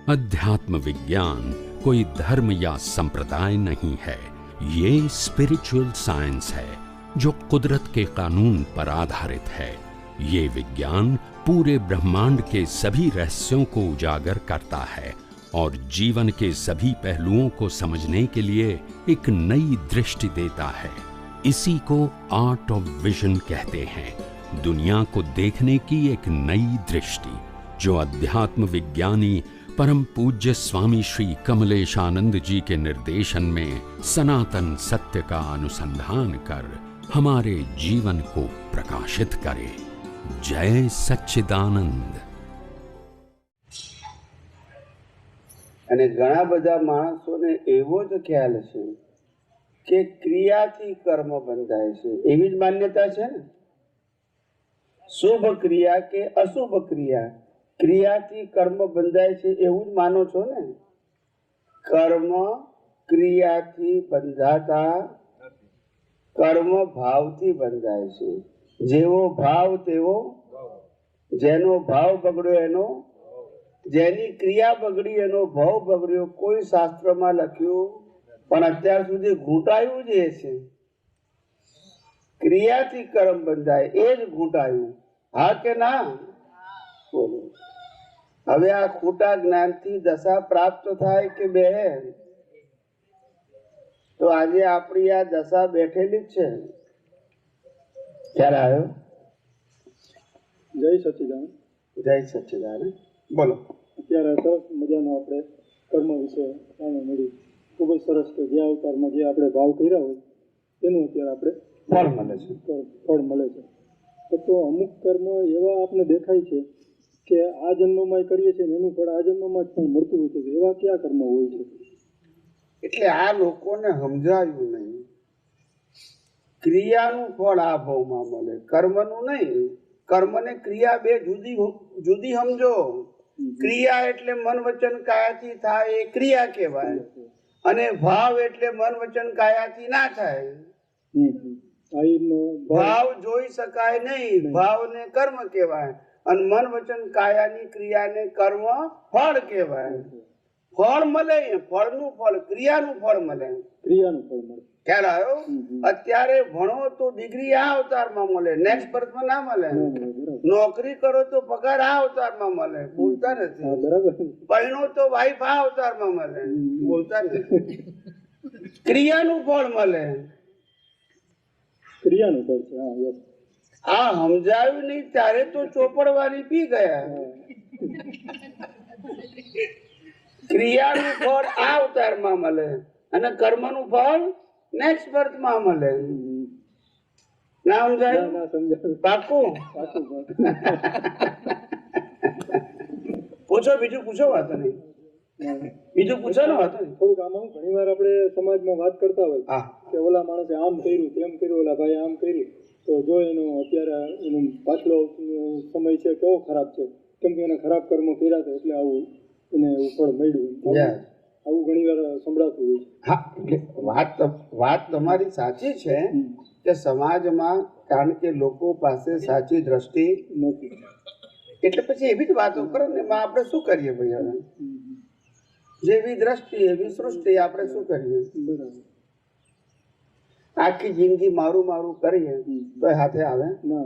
अध्यात्म विज्ञान कोई धर्म या संप्रदाय नहीं है, ये स्पिरिचुअल साइंस है जो कुदरत के कानून पर आधारित है। ये विज्ञान पूरे ब्रह्मांड के सभी रहस्यों को उजागर करता है और जीवन के सभी पहलुओं को समझने के लिए एक नई दृष्टि देता है। इसी को आर्ट ऑफ विजन कहते हैं, दुनिया को देखने की एक नई दृष्टि, जो अध्यात्म विज्ञानी परम पूज्य स्वामी श्री कमलेशानंद जी के निर्देशन में सनातन सत्य का अनुसंधान कर हमारे जीवन को प्रकाशित करे। जय सच्चिदानंद। અને ઘણા બધા માણસોને એવો જ ખ્યાલ છે કે ક્રિયાથી કર્મ બંધાય છે, એવી જ માન્યતા છે ને। શુભ ક્રિયા કે અશુભ ક્રિયા, ક્રિયાથી કર્મ બંધાય છે એવું જ માનો છો ને। કર્મ ક્રિયાથી બંધાતા, કર્મ ભાવથી બંધાય છે। જેવો ભાવ તેવો, જેનો ભાવ બગડ્યો એનો, જેની ક્રિયા બગડી એનો ભાવ બગડ્યો। કોઈ શાસ્ત્રમાં લખ્યું પણ અત્યાર સુધી ઘૂંટાયું જ એ છે। ક્રિયાથી કર્મ બંધાય એ જ ઘૂંટાયું, હા કે ના? બોલો। હવે આ ખોટા જ્ઞાનથી દશા પ્રાપ્ત થાય કે બેન? તો આજે આપણી આ દશા બેઠેલી જ છે। ખ્યાલ આવ્યો? જય સચ્ચિદાનંદ। જય સચ્ચિદાનંદ। બોલો। અત્યારે સરસ મજાનો આપણે કર્મ વિશે જાણવા મળ્યું। ખૂબ જ સરસ કે જે અવતારમાં જે આપણે ભાવ કર્યા હોય તેનું અત્યારે આપણે ફળ મળે છે। ફળ મળે છે। તો અમુક કર્મ એવા આપણે દેખાય છે કે આ જન્મમાં કરીએ છીએ ને એનું ફળ આ જન્મમાં જ પણ મળતું હોય છે। એવા કયા કર્મ હોય છે? એટલે આ લોકોને સમજાયું નહીં। ક્રિયાનું ફળ આ ભાવમાં મળે, કર્મનું નહીં। કર્મ ને ક્રિયા બે જુદી જુદી સમજો। ક્રિયા એટલે મન વચન કાયાથી થાય એ ક્રિયા કહેવાય, અને ભાવ એટલે મન વચન કાયાથી ના થાય। ભાવ જોઈ શકાય નહીં, ભાવને કર્મ કહેવાય, અને મન વચન કાયાની ક્રિયાને કર્મ ફળ કહેવાય। ફળ મળે, ફળનું ફળ, ક્રિયાનું ફળ મળે, ક્રિયાનું ફળ મળે। ખ્યાલ આવ્યો? અત્યારે ભણો તો ડિગ્રી આ અવતારમાં મળે, નેક્સ્ટ બર્થમાં ના મળે। નોકરી કરો તો પગાર આ અવતારમાં મળે, બોલતા નથી। પરણો તો વાઈફ આ અવતારમાં મળે, બોલતા નથી। ક્રિયાનું ફળ મળે, ક્રિયાનું ફળ છે। હા, યસ। આ સમજાયું નહીં ત્યારે તો ચોપડવાળી પી ગયા। ક્રિયાનું ફળ આ અવતારમાં મળે અને કર્મનું ફળ નેક્સ્ટ બર્થમાં મળે। ના સમજાયું? પાકું? પૂછો, બીજું પૂછો, વાતો નહીં, બીજું પૂછો ને, વાતો નહીં। થોડુંક આમાં ઘણી વાર આપણે સમાજમાં વાત કરતા હોય કે ઓલા માણસે આમ કર્યું, તેમ કર્યું, ઓલા ભાઈ આમ કર્યું, તો જો એનો અત્યારે એનો પાછલો સમય છે કેવો ખરાબ છે, કેમ કે એને ખરાબ કર્મો કર્યા હતા એટલે આવું એને ફળ મળ્યું। આવું ઘણી વાર સંભળાતું હોય છે। હા, એટલે વાત તમારી સાચી છે કે સમાજમાં, કારણ કે લોકો પાસે સાચી દ્રષ્ટિ નથી, એટલે પછી એવી જ વાતો કરો ને, એમાં આપણે શું કરીએ ભાઈ? હવે જેવી દ્રષ્ટિ એવી સૃષ્ટિ, આપણે શું કરીએ? આખી જિંદગી મારું મારું કરીએ તો હાથે આવે ના?